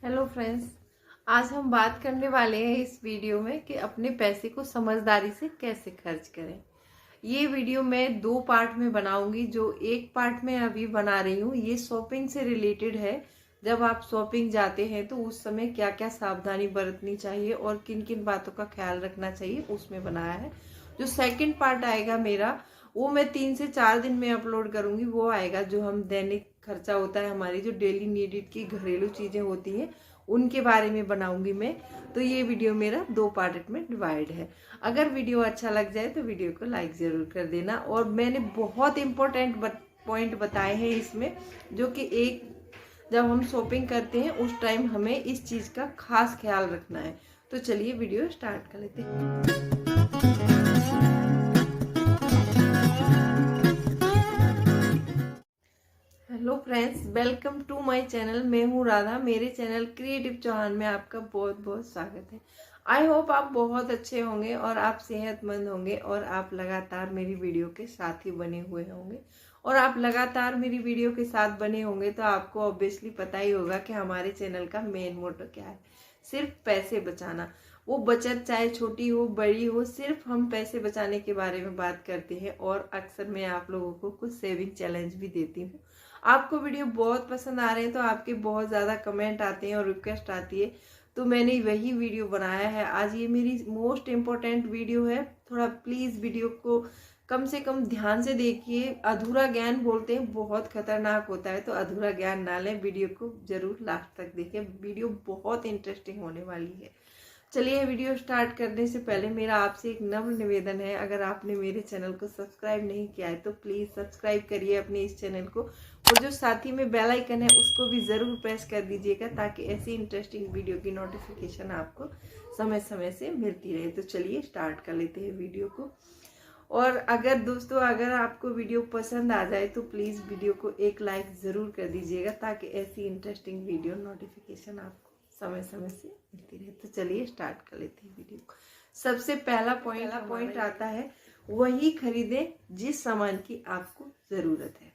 Hello friends, आज हम बात करने वाले हैं इस वीडियो में कि अपने पैसे को समझदारी से कैसे खर्च करें। ये वीडियो मैं 2 पार्ट में बनाऊंगी। जो एक पार्ट में अभी बना रही हूँ ये शॉपिंग से रिलेटेड है। जब आप शॉपिंग जाते हैं तो उस समय क्या क्या सावधानी बरतनी चाहिए और किन किन बातों का ख्याल रखना चाहिए उसमें बनाया है। जो सेकंड पार्ट आएगा मेरा, वो मैं 3 से 4 दिन में अपलोड करूंगी। वो आएगा जो हम दैनिक खर्चा होता है, हमारी जो डेली नीडेड की घरेलू चीजें होती हैं उनके बारे में बनाऊंगी मैं। तो ये वीडियो मेरा 2 पार्ट में डिवाइड है। अगर वीडियो अच्छा लग जाए तो वीडियो को लाइक जरूर कर देना। और मैंने बहुत इंपॉर्टेंट पॉइंट बताए हैं इसमें, जो कि एक जब हम शॉपिंग करते हैं उस टाइम हमें इस चीज का खास ख्याल रखना है। तो चलिए वीडियो स्टार्ट कर लेते हैं। Hello friends, welcome to my channel. मैं हूँ राधा। मेरे चैनल क्रिएटिव चौहान में आपका बहुत बहुत स्वागत है। आई होप आप बहुत अच्छे होंगे और आप सेहतमंद होंगे और आप लगातार मेरी वीडियो के साथ ही बने हुए होंगे। और आप लगातार मेरी वीडियो के साथ बने होंगे तो आपको ऑब्वियसली पता ही होगा कि हमारे चैनल का मेन मोटो क्या है। सिर्फ पैसे बचाना। वो बचत चाहे छोटी हो बड़ी हो, सिर्फ हम पैसे बचाने के बारे में बात करते हैं। और अक्सर मैं आप लोगों को कुछ सेविंग चैलेंज भी देती हूँ। आपको वीडियो बहुत पसंद आ रहे हैं तो आपके बहुत ज़्यादा कमेंट आते हैं और रिक्वेस्ट आती है, तो मैंने वही वीडियो बनाया है। आज ये मेरी मोस्ट इम्पोर्टेंट वीडियो है। थोड़ा प्लीज़ वीडियो को कम से कम ध्यान से देखिए। अधूरा ज्ञान बोलते हैं बहुत खतरनाक होता है, तो अधूरा ज्ञान ना लें। वीडियो को जरूर लास्ट तक देखें, वीडियो बहुत इंटरेस्टिंग होने वाली है। चलिए वीडियो स्टार्ट करने से पहले मेरा आपसे एक नम्र निवेदन है, अगर आपने मेरे चैनल को सब्सक्राइब नहीं किया है तो प्लीज़ सब्सक्राइब करिए अपने इस चैनल को। और जो साथ ही में बेल आइकन है उसको भी ज़रूर प्रेस कर दीजिएगा, ताकि ऐसी इंटरेस्टिंग वीडियो की नोटिफिकेशन आपको समय समय से मिलती रहे। तो चलिए स्टार्ट कर लेते हैं वीडियो को। और अगर दोस्तों अगर आपको वीडियो पसंद आ जाए तो प्लीज़ वीडियो को एक लाइक ज़रूर कर दीजिएगा, ताकि ऐसी इंटरेस्टिंग वीडियो नोटिफिकेशन आपको समय समय से मिलती रहे। तो चलिए स्टार्ट कर लेते हैं वीडियो को। सबसे पहला पॉइंट आता है, वही खरीदें जिस सामान की आपको ज़रूरत है।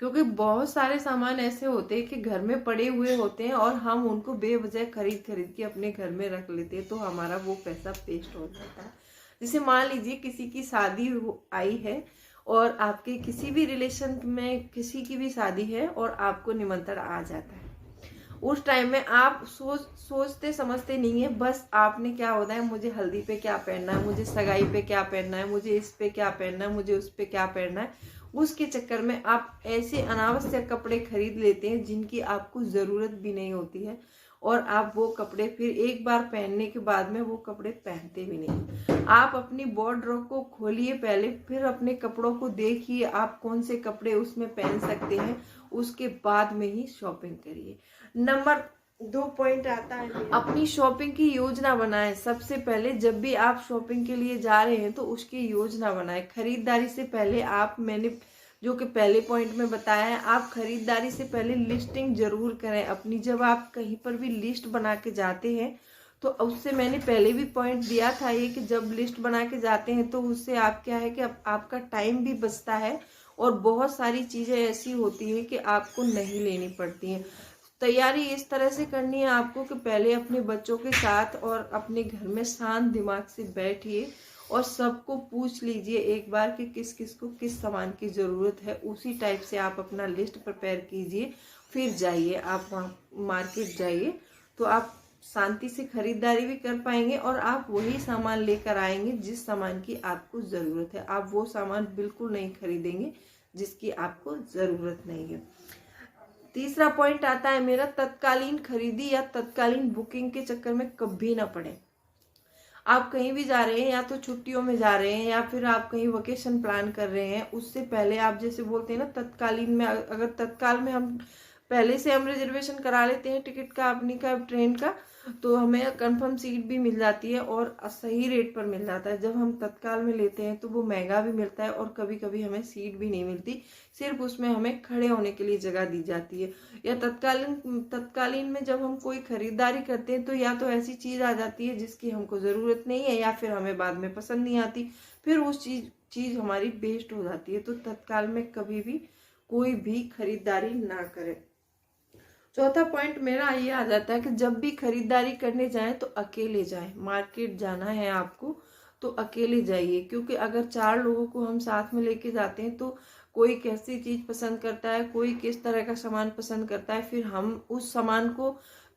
क्योंकि बहुत सारे सामान ऐसे होते हैं कि घर में पड़े हुए होते हैं और हम उनको बेवजह खरीद के अपने घर में रख लेते हैं, तो हमारा वो पैसा वेस्ट हो जाता है। जैसे मान लीजिए किसी की शादी आई है और आपके किसी भी रिलेशन में किसी की भी शादी है और आपको निमंत्रण आ जाता है। उस टाइम में आप सोचते समझते नहीं है। बस आपने क्या होता है, मुझे हल्दी पे क्या पहनना है, मुझे सगाई पे क्या पहनना है, मुझे इस पे क्या पहनना है, मुझे उस पे क्या पहनना है। उसके चक्कर में आप ऐसे अनावश्यक कपड़े खरीद लेते हैं जिनकी आपको ज़रूरत भी नहीं होती है। और आप वो कपड़े फिर एक बार पहनने के बाद में वो कपड़े पहनते भी नहीं। आप अपनी वार्डरोब को खोलिए पहले, फिर अपने कपड़ों को देखिए आप कौन से कपड़े उसमें पहन सकते हैं, उसके बाद में ही शॉपिंग करिए। नंबर 2 पॉइंट आता है, अपनी शॉपिंग की योजना बनाएं। सबसे पहले जब भी आप शॉपिंग के लिए जा रहे हैं तो उसकी योजना बनाएं। खरीदारी से पहले आप, मैंने जो कि पहले पॉइंट में बताया है, आप खरीदारी से पहले लिस्टिंग जरूर करें अपनी। जब आप कहीं पर भी लिस्ट बना के जाते हैं तो उससे, मैंने पहले भी पॉइंट दिया था ये, कि जब लिस्ट बना के जाते हैं तो उससे आप क्या है कि आपका टाइम भी बचता है और बहुत सारी चीज़ें ऐसी होती है कि आपको नहीं लेनी पड़ती हैं। तैयारी इस तरह से करनी है आपको कि पहले अपने बच्चों के साथ और अपने घर में शांत दिमाग से बैठिए और सबको पूछ लीजिए एक बार कि किस किस को किस सामान की ज़रूरत है। उसी टाइप से आप अपना लिस्ट प्रिपेयर कीजिए, फिर जाइए आप वहाँ मार्केट जाइए, तो आप शांति से खरीदारी भी कर पाएंगे और आप वही सामान लेकर आएंगे जिस सामान की आपको ज़रूरत है। आप वो सामान बिल्कुल नहीं खरीदेंगे जिसकी आपको ज़रूरत नहीं है। तीसरा पॉइंट आता है मेरा, तत्कालीन खरीदी या तत्कालीन बुकिंग के चक्कर में कभी ना पड़े। आप कहीं भी जा रहे हैं, या तो छुट्टियों में जा रहे हैं या फिर आप कहीं वेकेशन प्लान कर रहे हैं, उससे पहले आप जैसे बोलते हैं ना तत्कालीन में, अगर तत्काल में हम पहले से हम रिजर्वेशन करा लेते हैं टिकट का अपनी का ट्रेन का, तो हमें कंफर्म सीट भी मिल जाती है और सही रेट पर मिल जाता है। जब हम तत्काल में लेते हैं तो वो महंगा भी मिलता है और कभी कभी हमें सीट भी नहीं मिलती, सिर्फ उसमें हमें खड़े होने के लिए जगह दी जाती है। या तत्कालीन में जब हम कोई खरीदारी करते हैं तो या तो ऐसी चीज़ आ जाती है जिसकी हमको ज़रूरत नहीं है, या फिर हमें बाद में पसंद नहीं आती, फिर उस चीज़ हमारी वेस्ट हो जाती है। तो तत्काल में कभी भी कोई भी खरीदारी ना करें। चौथा पॉइंट मेरा ये आ जाता है कि जब भी खरीदारी करने जाएं तो अकेले जाएं। मार्केट जाना है आपको तो अकेले जाइए, क्योंकि अगर 4 लोगों को हम साथ में लेके जाते हैं तो कोई कैसी चीज पसंद करता है, कोई किस तरह का सामान पसंद करता है, फिर हम उस सामान को,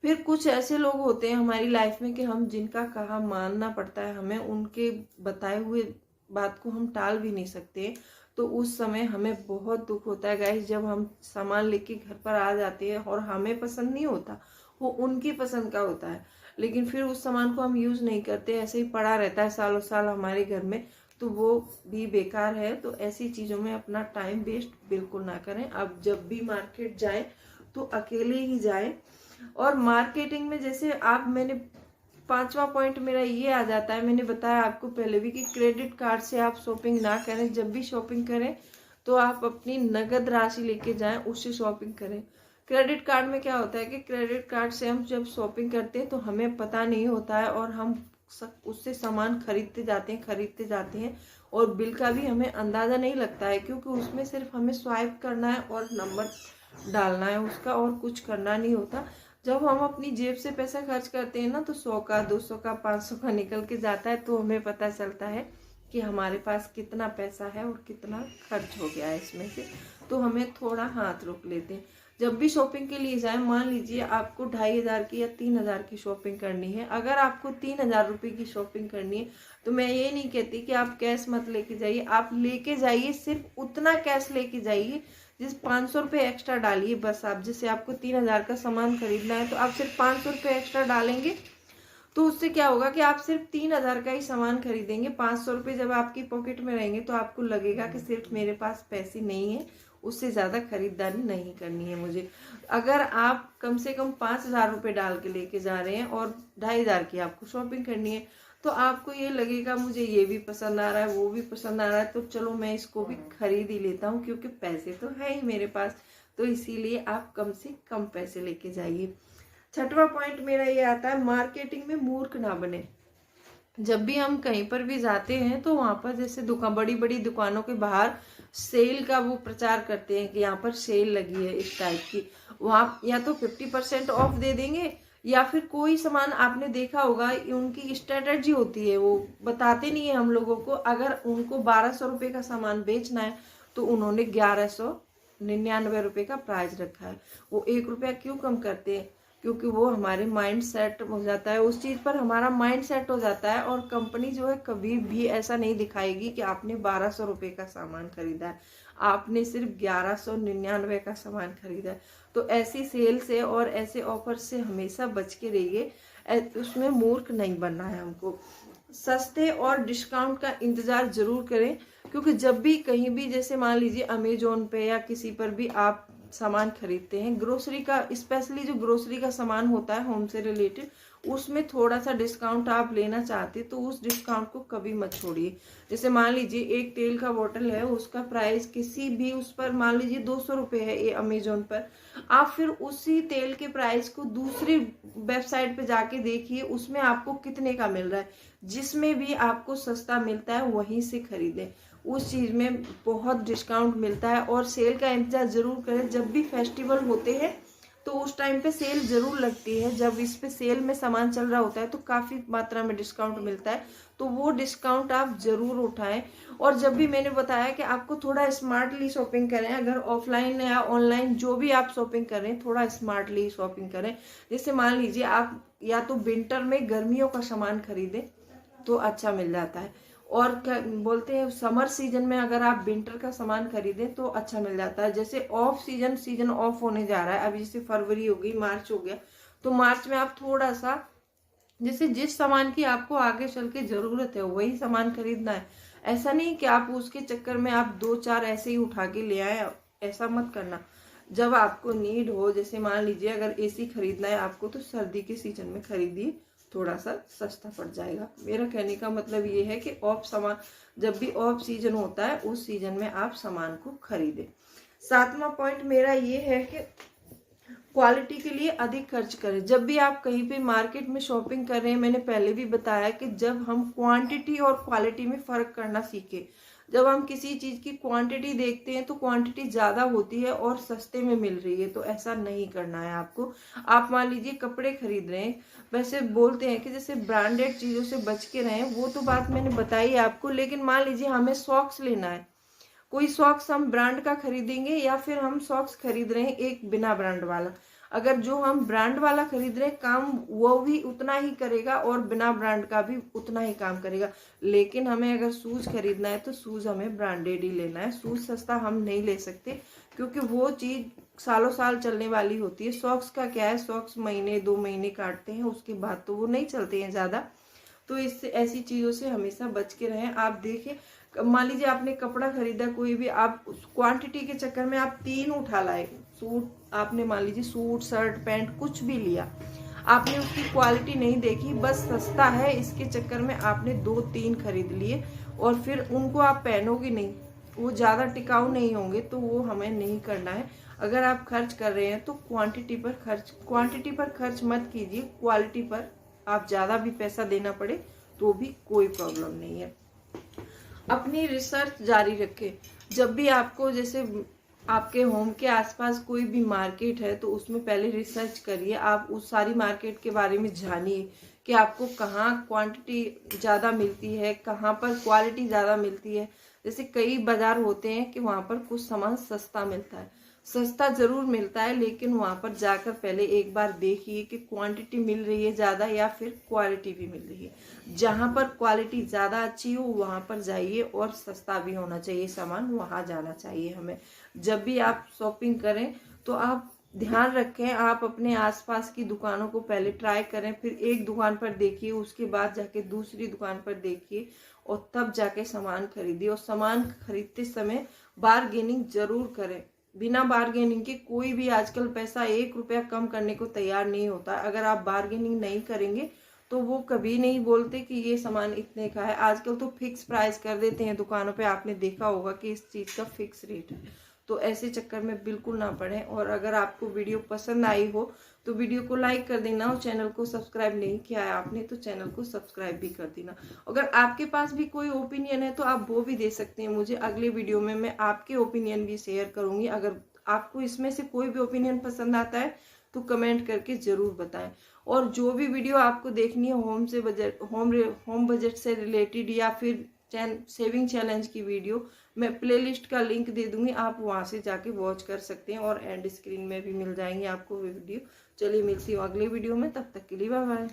फिर कुछ ऐसे लोग होते हैं हमारी लाइफ में कि हम जिनका कहा मानना पड़ता है, हमें उनके बताए हुए बात को हम टाल भी नहीं सकते। तो उस समय हमें बहुत दुख होता है गाइस, जब हम सामान लेके घर पर आ जाते हैं और हमें पसंद नहीं होता, वो उनकी पसंद का होता है, लेकिन फिर उस सामान को हम यूज नहीं करते, ऐसे ही पड़ा रहता है सालों साल हमारे घर में, तो वो भी बेकार है। तो ऐसी चीजों में अपना टाइम वेस्ट बिल्कुल ना करें। अब जब भी मार्केट जाएं तो अकेले ही जाएं। और मार्केटिंग में जैसे मैंने 5वां पॉइंट मेरा ये आ जाता है, मैंने बताया आपको पहले भी कि क्रेडिट कार्ड से आप शॉपिंग ना करें। जब भी शॉपिंग करें तो आप अपनी नगद राशि लेके जाएं, उससे शॉपिंग करें। क्रेडिट कार्ड में क्या होता है कि क्रेडिट कार्ड से हम जब शॉपिंग करते हैं तो हमें पता नहीं होता है और हम उससे सामान खरीदते जाते हैं और बिल का भी हमें अंदाजा नहीं लगता है, क्योंकि उसमें सिर्फ हमें स्वाइप करना है और नंबर डालना है उसका, और कुछ करना नहीं होता। जब हम अपनी जेब से पैसा खर्च करते हैं ना तो 100 का, 200 का, 500 का निकल के जाता है, तो हमें पता चलता है कि हमारे पास कितना पैसा है और कितना खर्च हो गया है इसमें से। तो हमें थोड़ा हाथ रोक लेते हैं। जब भी शॉपिंग के लिए जाए, मान लीजिए आपको 2500 की या 3000 की शॉपिंग करनी है, अगर आपको 3000 रुपये की शॉपिंग करनी है तो मैं ये नहीं कहती कि आप कैश मत लेके जाइए, आप लेके जाइए, सिर्फ उतना कैश लेके जाइए जिस 500 रुपये एक्स्ट्रा डालिए बस। आप जैसे आपको 3000 का सामान खरीदना है तो आप सिर्फ 500 रुपये एक्स्ट्रा डालेंगे, तो उससे क्या होगा कि आप सिर्फ 3000 का ही सामान खरीदेंगे। 500 रुपये जब आपकी पॉकेट में रहेंगे तो आपको लगेगा कि सिर्फ मेरे पास पैसे नहीं है, उससे ज़्यादा खरीदारी नहीं करनी है मुझे। अगर आप कम से कम 5000 रुपये डाल के लेके जा रहे हैं और 2500 की आपको शॉपिंग करनी है, तो आपको ये लगेगा मुझे ये भी पसंद आ रहा है, वो भी पसंद आ रहा है, तो चलो मैं इसको भी खरीद ही लेता हूँ, क्योंकि पैसे तो है ही मेरे पास। तो इसीलिए आप कम से कम पैसे लेके जाइए। 6वां पॉइंट मेरा ये आता है, मार्केटिंग में मूर्ख ना बने। जब भी हम कहीं पर भी जाते हैं तो वहां पर जैसे बड़ी बड़ी दुकानों के बाहर सेल का वो प्रचार करते हैं कि यहाँ पर सेल लगी है इस टाइप की, वहां या तो 50% ऑफ दे देंगे, या फिर कोई सामान आपने देखा होगा, उनकी स्ट्रेटजी होती है, वो बताते नहीं है हम लोगों को। अगर उनको 1200 रुपये का सामान बेचना है तो उन्होंने 1199 रुपये का प्राइस रखा है। वो 1 रुपया क्यों कम करते हैं? क्योंकि वो हमारे माइंड सेट हो जाता है, उस चीज पर हमारा माइंड सेट हो जाता है। और कंपनी जो है कभी भी ऐसा नहीं दिखाएगी कि आपने 1200 रुपये का सामान खरीदा है, आपने सिर्फ 1199 का सामान खरीदा है। तो ऐसी सेल से और ऐसे ऑफर से हमेशा बच के रहिए, उसमें मूर्ख नहीं बनना है हमको। सस्ते और डिस्काउंट का इंतजार जरूर करें, क्योंकि जब भी कहीं भी, जैसे मान लीजिए अमेजोन पे या किसी पर भी आप सामान खरीदते हैं, ग्रोसरी का, स्पेशली जो ग्रोसरी का सामान होता है होम से रिलेटेड, उसमें थोड़ा सा डिस्काउंट आप लेना चाहते तो उस डिस्काउंट को कभी मत छोड़िए। जैसे मान लीजिए एक तेल का बोतल है, उसका प्राइस किसी भी उस पर मान लीजिए 200 रुपये है ये अमेजोन पर, आप फिर उसी तेल के प्राइस को दूसरी वेबसाइट पे जाके देखिए उसमें आपको कितने का मिल रहा है। जिसमें भी आपको सस्ता मिलता है वहीं से खरीदें, उस चीज में बहुत डिस्काउंट मिलता है। और सेल का इंतजार जरूर करें, जब भी फेस्टिवल होते हैं तो उस टाइम पे सेल जरूर लगती है। जब इस पे सेल में सामान चल रहा होता है तो काफी मात्रा में डिस्काउंट मिलता है, तो वो डिस्काउंट आप जरूर उठाएं। और जब भी मैंने बताया कि आपको थोड़ा स्मार्टली शॉपिंग करें, अगर ऑफलाइन या ऑनलाइन जो भी आप शॉपिंग करें थोड़ा स्मार्टली शॉपिंग करें। जैसे मान लीजिए आप या तो विंटर में गर्मियों का सामान खरीदें तो अच्छा मिल जाता है, और क्या बोलते हैं समर सीजन में अगर आप विंटर का सामान खरीदें तो अच्छा मिल जाता है। जैसे ऑफ सीजन ऑफ होने जा रहा है, अभी जैसे फरवरी हो गई, मार्च हो गया, तो मार्च में आप थोड़ा सा, जैसे जिस सामान की आपको आगे चल के जरूरत है वही सामान खरीदना है। ऐसा नहीं कि आप उसके चक्कर में आप 2-4 ऐसे ही उठा के ले आए, ऐसा मत करना। जब आपको नीड हो, जैसे मान लीजिए अगर एसी खरीदना है आपको तो सर्दी के सीजन में खरीदिए, थोड़ा सा सस्ता पड़ जाएगा। मेरा कहने का मतलब ये है कि ऑफ सामान, जब भी ऑफ सीजन होता है उस सीजन में आप सामान को खरीदें। 7वां पॉइंट मेरा ये है कि क्वालिटी के लिए अधिक खर्च करें। जब भी आप कहीं पे मार्केट में शॉपिंग कर रहे हैं, मैंने पहले भी बताया कि जब हम क्वांटिटी और क्वालिटी में फर्क करना सीखें, जब हम किसी चीज़ की क्वांटिटी देखते हैं तो क्वांटिटी ज़्यादा होती है और सस्ते में मिल रही है, तो ऐसा नहीं करना है आपको। आप मान लीजिए कपड़े खरीद रहे हैं, वैसे बोलते हैं कि जैसे ब्रांडेड चीज़ों से बच के रहें, वो तो बात मैंने बताई आपको, लेकिन मान लीजिए हमें सॉक्स लेना है, कोई सॉक्स हम ब्रांड का खरीदेंगे या फिर हम सॉक्स खरीद रहे हैं एक बिना ब्रांड वाला। अगर जो हम ब्रांड वाला खरीद रहे हैं काम वो भी उतना ही करेगा और बिना ब्रांड का भी उतना ही काम करेगा। लेकिन हमें अगर शूज खरीदना है तो शूज हमें ब्रांडेड ही लेना है, शूज सस्ता हम नहीं ले सकते क्योंकि वो चीज सालों साल चलने वाली होती है। सॉक्स का क्या है, सॉक्स महीने 2 महीने काटते हैं, उसके बाद तो वो नहीं चलते हैं ज्यादा। तो इससे ऐसी चीजों से हमेशा बच के रहें। आप देखिए, मान लीजिए आपने कपड़ा खरीदा कोई भी, आप उस क्वांटिटी के चक्कर में आप 3 उठा लाए, सूट आपने मान लीजिए सूट शर्ट पैंट कुछ भी लिया, आपने उसकी क्वालिटी नहीं देखी, बस सस्ता है इसके चक्कर में आपने 2-3 खरीद लिए और फिर उनको आप पहनोगे नहीं, वो ज्यादा टिकाऊ नहीं होंगे, तो वो हमें नहीं करना है। अगर आप खर्च कर रहे हैं तो क्वांटिटी पर खर्च मत कीजिए, क्वालिटी पर आप ज्यादा भी पैसा देना पड़े तो भी कोई प्रॉब्लम नहीं है। अपनी रिसर्च जारी रखें। जब भी आपको, जैसे आपके होम के आसपास कोई भी मार्केट है तो उसमें पहले रिसर्च करिए, आप उस सारी मार्केट के बारे में जानिए कि आपको कहाँ क्वांटिटी ज़्यादा मिलती है, कहाँ पर क्वालिटी ज़्यादा मिलती है। जैसे कई बाजार होते हैं कि वहाँ पर कुछ सामान सस्ता मिलता है, सस्ता जरूर मिलता है, लेकिन वहाँ पर जाकर पहले एक बार देखिए कि क्वांटिटी मिल रही है ज़्यादा या फिर क्वालिटी भी मिल रही है। जहाँ पर क्वालिटी ज़्यादा अच्छी हो वहाँ पर जाइए और सस्ता भी होना चाहिए सामान, वहाँ जाना चाहिए हमें। जब भी आप शॉपिंग करें तो आप ध्यान रखें, आप अपने आसपास की दुकानों को पहले ट्राई करें, फिर एक दुकान पर देखिए, उसके बाद जाके दूसरी दुकान पर देखिए और तब जाके सामान खरीदिए। और सामान खरीदते समय बार्गेनिंग जरूर करें। बिना बार्गेनिंग के कोई भी आजकल पैसा 1 रुपया कम करने को तैयार नहीं होता। अगर आप बार्गेनिंग नहीं करेंगे तो वो कभी नहीं बोलते कि ये सामान इतने का है। आजकल तो फिक्स प्राइस कर देते हैं दुकानों पे, आपने देखा होगा कि इस चीज का फिक्स रेट है। तो ऐसे चक्कर में बिल्कुल ना पड़े। और अगर आपको वीडियो पसंद आई हो तो वीडियो को लाइक कर देना, और चैनल को सब्सक्राइब नहीं किया है आपने तो चैनल को सब्सक्राइब भी कर देना। अगर आपके पास भी कोई ओपिनियन है तो आप वो भी दे सकते हैं मुझे, अगले वीडियो में मैं आपके ओपिनियन भी शेयर करूंगी। अगर आपको इसमें से कोई भी ओपिनियन पसंद आता है तो कमेंट करके जरूर बताएं। और जो भी वीडियो आपको देखनी है होम बजट से रिलेटेड या फिर सेविंग चैलेंज की वीडियो, मैं प्लेलिस्ट का लिंक दे दूंगी, आप वहां से जाके वॉच कर सकते हैं और एंड स्क्रीन में भी मिल जाएंगे आपको वीडियो। चलिए मिलती हूँ अगले वीडियो में, तब तक के लिए बाय बाय।